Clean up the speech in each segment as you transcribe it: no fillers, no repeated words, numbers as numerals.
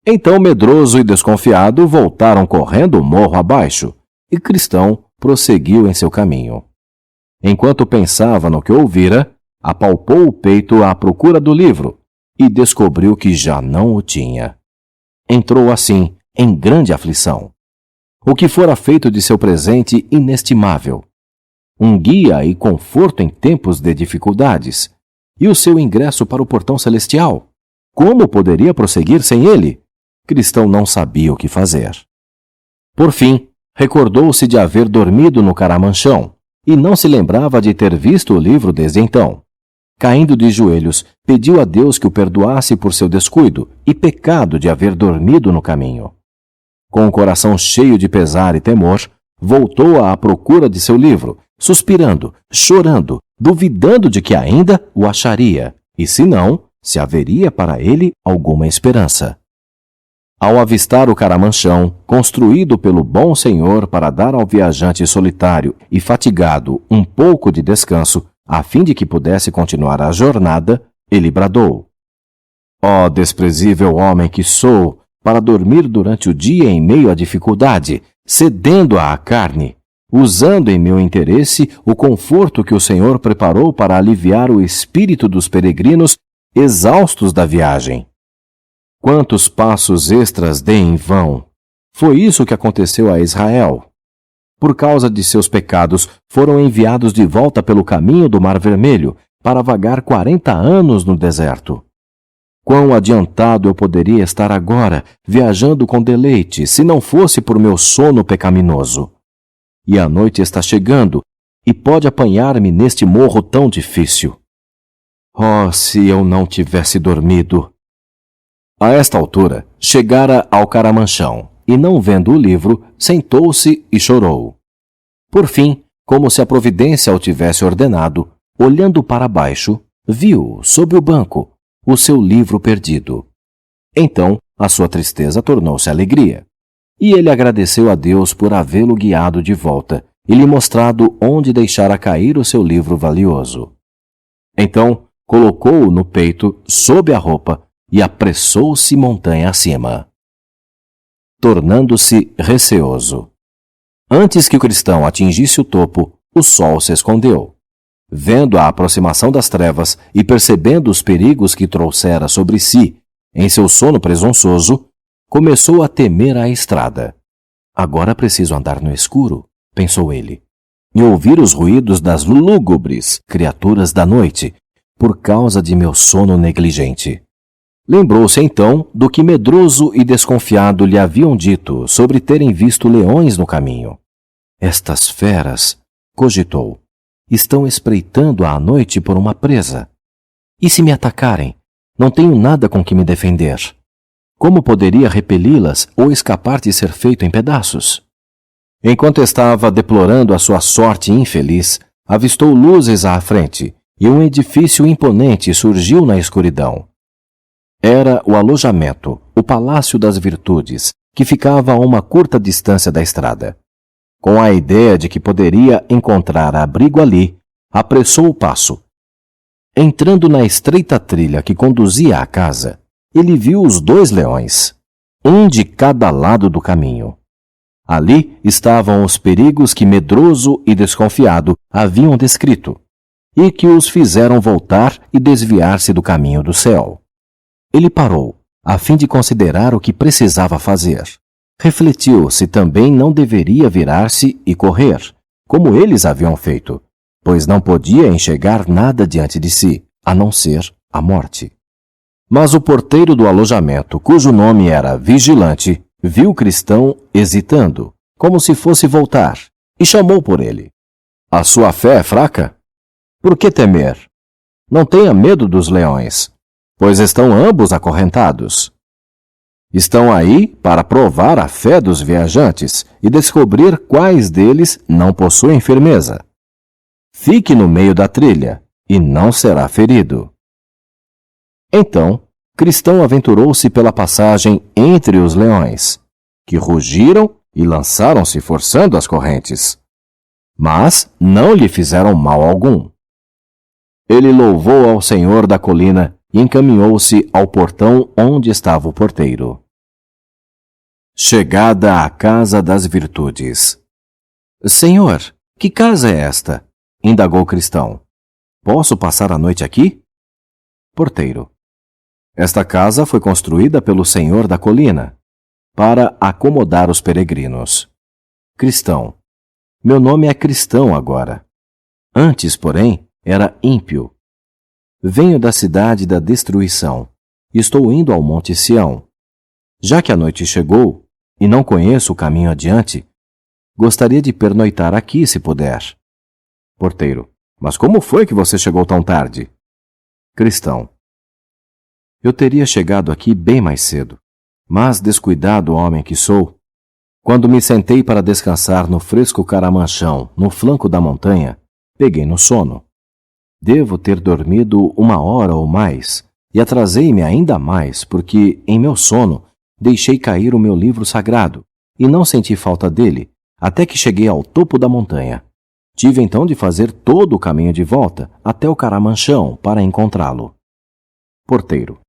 Então, medroso e desconfiado, voltaram correndo morro abaixo, e Cristão prosseguiu em seu caminho. Enquanto pensava no que ouvira, apalpou o peito à procura do livro e descobriu que já não o tinha. Entrou assim em grande aflição. O que fora feito de seu presente inestimável? Um guia e conforto em tempos de dificuldades, e o seu ingresso para o portão celestial? Como poderia prosseguir sem ele? Cristão não sabia o que fazer. Por fim, recordou-se de haver dormido no caramanchão e não se lembrava de ter visto o livro desde então. Caindo de joelhos, pediu a Deus que o perdoasse por seu descuido e pecado de haver dormido no caminho. Com o coração cheio de pesar e temor, voltou à procura de seu livro, suspirando, chorando, duvidando de que ainda o acharia, e se não, se haveria para ele alguma esperança. Ao avistar o caramanchão, construído pelo bom Senhor para dar ao viajante solitário e fatigado um pouco de descanso, a fim de que pudesse continuar a jornada, ele bradou: Ó desprezível homem que sou, para dormir durante o dia em meio à dificuldade, cedendo à carne, usando em meu interesse o conforto que o Senhor preparou para aliviar o espírito dos peregrinos exaustos da viagem. Quantos passos extras dei em vão! Foi isso que aconteceu a Israel. Por causa de seus pecados, foram enviados de volta pelo caminho do Mar Vermelho para vagar 40 anos no deserto. Quão adiantado eu poderia estar agora, viajando com deleite, se não fosse por meu sono pecaminoso. E a noite está chegando, e pode apanhar-me neste morro tão difícil. Oh, se eu não tivesse dormido! A esta altura, chegara ao caramanchão, e não vendo o livro, sentou-se e chorou. Por fim, como se a providência o tivesse ordenado, olhando para baixo, viu, sob o banco, o seu livro perdido. Então, a sua tristeza tornou-se alegria. E ele agradeceu a Deus por havê-lo guiado de volta e lhe mostrado onde deixara cair o seu livro valioso. Então, colocou-o no peito, sob a roupa, e apressou-se montanha acima, tornando-se receoso. Antes que o cristão atingisse o topo, o sol se escondeu. Vendo a aproximação das trevas e percebendo os perigos que trouxera sobre si, em seu sono presunçoso, começou a temer a estrada. Agora preciso andar no escuro, pensou ele, e ouvir os ruídos das lúgubres criaturas da noite, por causa de meu sono negligente. Lembrou-se então do que medroso e desconfiado lhe haviam dito sobre terem visto leões no caminho. Estas feras, cogitou, estão espreitando à noite por uma presa. E se me atacarem? Não tenho nada com que me defender. Como poderia repeli-las ou escapar de ser feito em pedaços? Enquanto estava deplorando a sua sorte infeliz, avistou luzes à frente e um edifício imponente surgiu na escuridão. Era o alojamento, o Palácio das Virtudes, que ficava a uma curta distância da estrada. Com a ideia de que poderia encontrar abrigo ali, apressou o passo. Entrando na estreita trilha que conduzia à casa, ele viu os 2 leões, um de cada lado do caminho. Ali estavam os perigos que medroso e desconfiado haviam descrito, e que os fizeram voltar e desviar-se do caminho do céu. Ele parou, a fim de considerar o que precisava fazer. Refletiu se também não deveria virar-se e correr, como eles haviam feito, pois não podia enxergar nada diante de si, a não ser a morte. Mas o porteiro do alojamento, cujo nome era Vigilante, viu o cristão hesitando, como se fosse voltar, e chamou por ele. A sua fé é fraca? Por que temer? Não tenha medo dos leões, pois estão ambos acorrentados. Estão aí para provar a fé dos viajantes e descobrir quais deles não possuem firmeza. Fique no meio da trilha e não será ferido. Então, Cristão aventurou-se pela passagem entre os leões, que rugiram e lançaram-se forçando as correntes. Mas não lhe fizeram mal algum. Ele louvou ao Senhor da colina e encaminhou-se ao portão onde estava o porteiro. Chegada à casa das virtudes. Senhor, que casa é esta? Indagou Cristão. Posso passar a noite aqui? Porteiro. Esta casa foi construída pelo Senhor da colina, para acomodar os peregrinos. Cristão. Meu nome é Cristão agora. Antes, porém, era ímpio. Venho da cidade da destruição e estou indo ao Monte Sião. Já que a noite chegou e não conheço o caminho adiante, gostaria de pernoitar aqui, se puder. Porteiro. Mas como foi que você chegou tão tarde? Cristão. Eu teria chegado aqui bem mais cedo, mas descuidado homem que sou, quando me sentei para descansar no fresco caramanchão, no flanco da montanha, peguei no sono. Devo ter dormido 1 hora ou mais, e atrasei-me ainda mais porque, em meu sono, deixei cair o meu livro sagrado, e não senti falta dele, até que cheguei ao topo da montanha. Tive então de fazer todo o caminho de volta até o caramanchão para encontrá-lo. Porteiro.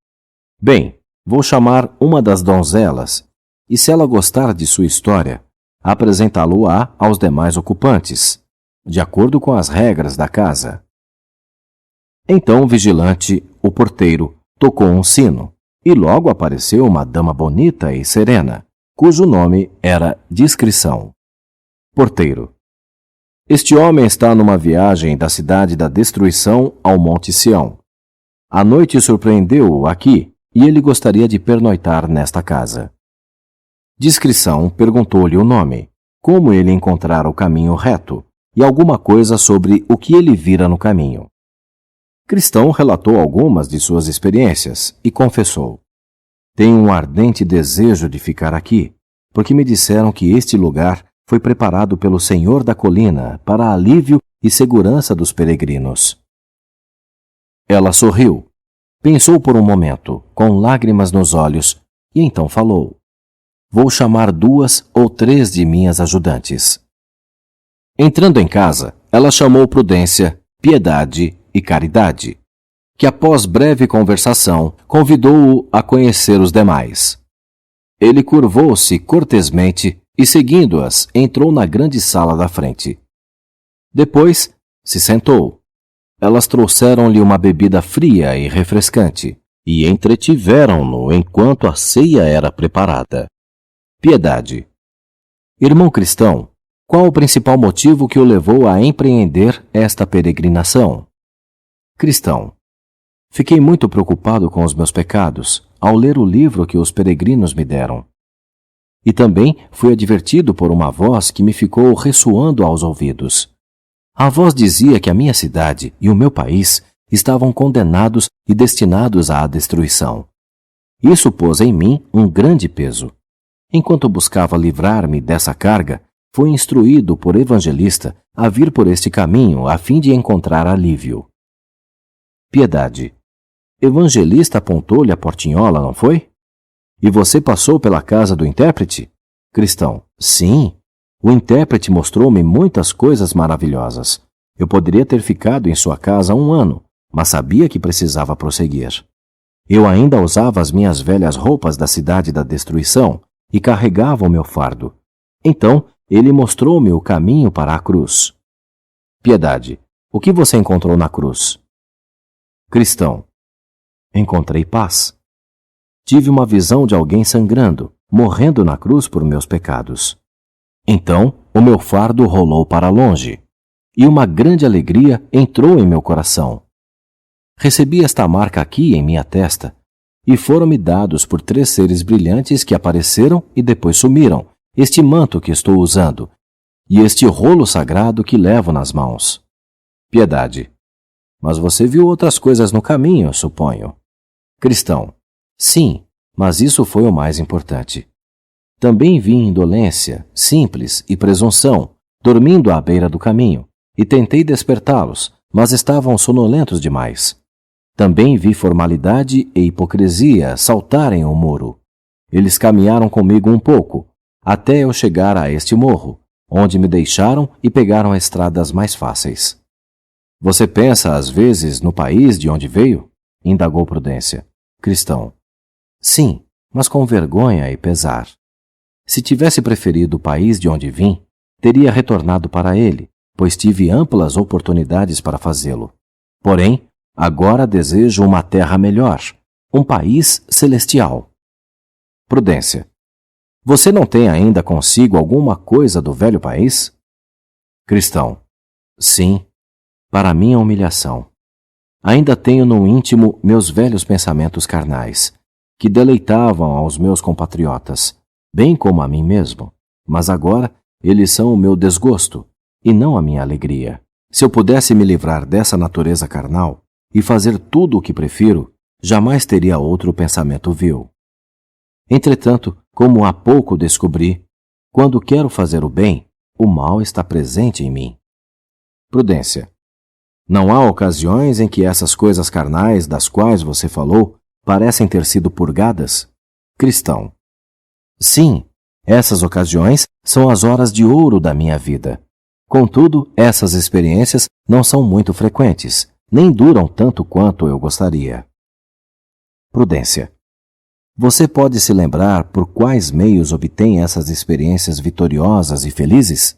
Bem, vou chamar uma das donzelas, e se ela gostar de sua história, apresentá-lo-á aos demais ocupantes, de acordo com as regras da casa. Então o vigilante, o porteiro, tocou um sino, e logo apareceu uma dama bonita e serena, cujo nome era Discrição. Porteiro. Este homem está numa viagem da cidade da destruição ao Monte Sião. A noite surpreendeu-o aqui, e ele gostaria de pernoitar nesta casa. Discrição perguntou-lhe o nome, como ele encontrara o caminho reto, e alguma coisa sobre o que ele vira no caminho. Cristão relatou algumas de suas experiências e confessou: tenho um ardente desejo de ficar aqui, porque me disseram que este lugar foi preparado pelo Senhor da colina para alívio e segurança dos peregrinos. Ela sorriu. Pensou por um momento, com lágrimas nos olhos, e então falou: vou chamar 2 ou 3 de minhas ajudantes. Entrando em casa, ela chamou Prudência, Piedade e Caridade, que após breve conversação, convidou-o a conhecer os demais. Ele curvou-se cortesmente e, seguindo-as, entrou na grande sala da frente. Depois, se sentou. Elas trouxeram-lhe uma bebida fria e refrescante, e entretiveram-no enquanto a ceia era preparada. Piedade. Irmão Cristão, qual o principal motivo que o levou a empreender esta peregrinação? Cristão. Fiquei muito preocupado com os meus pecados ao ler o livro que os peregrinos me deram. E também fui advertido por uma voz que me ficou ressoando aos ouvidos. A voz dizia que a minha cidade e o meu país estavam condenados e destinados à destruição. Isso pôs em mim um grande peso. Enquanto buscava livrar-me dessa carga, fui instruído por evangelista a vir por este caminho a fim de encontrar alívio. Piedade. Evangelista apontou-lhe a portinhola, não foi? E você passou pela casa do intérprete? Cristão. Sim. O intérprete mostrou-me muitas coisas maravilhosas. Eu poderia ter ficado em sua casa 1 ano, mas sabia que precisava prosseguir. Eu ainda usava as minhas velhas roupas da cidade da destruição e carregava o meu fardo. Então, ele mostrou-me o caminho para a cruz. Piedade. O que você encontrou na cruz? Cristão. Encontrei paz. Tive uma visão de alguém sangrando, morrendo na cruz por meus pecados. Então, o meu fardo rolou para longe, e uma grande alegria entrou em meu coração. Recebi esta marca aqui em minha testa, e foram-me dados por 3 seres brilhantes que apareceram e depois sumiram, este manto que estou usando, e este rolo sagrado que levo nas mãos. Piedade. Mas você viu outras coisas no caminho, suponho. Cristão. Sim, mas isso foi o mais importante. Também vi indolência, simples e presunção, dormindo à beira do caminho, e tentei despertá-los, mas estavam sonolentos demais. Também vi formalidade e hipocrisia saltarem o muro. Eles caminharam comigo um pouco, até eu chegar a este morro, onde me deixaram e pegaram estradas mais fáceis. Você pensa, às vezes, no país de onde veio? Indagou Prudência. Cristão. Sim, mas com vergonha e pesar. Se tivesse preferido o país de onde vim, teria retornado para ele, pois tive amplas oportunidades para fazê-lo. Porém, agora desejo uma terra melhor, um país celestial. Prudência. Você não tem ainda consigo alguma coisa do velho país? Cristão. Sim, para minha humilhação. Ainda tenho no íntimo meus velhos pensamentos carnais, que deleitavam aos meus compatriotas, bem como a mim mesmo, mas agora eles são o meu desgosto, e não a minha alegria. Se eu pudesse me livrar dessa natureza carnal e fazer tudo o que prefiro, jamais teria outro pensamento vil. Entretanto, como há pouco descobri, quando quero fazer o bem, o mal está presente em mim. Prudência. Não há ocasiões em que essas coisas carnais das quais você falou parecem ter sido purgadas? Cristão. Sim, essas ocasiões são as horas de ouro da minha vida. Contudo, essas experiências não são muito frequentes, nem duram tanto quanto eu gostaria. Prudência. Você pode se lembrar por quais meios obtém essas experiências vitoriosas e felizes?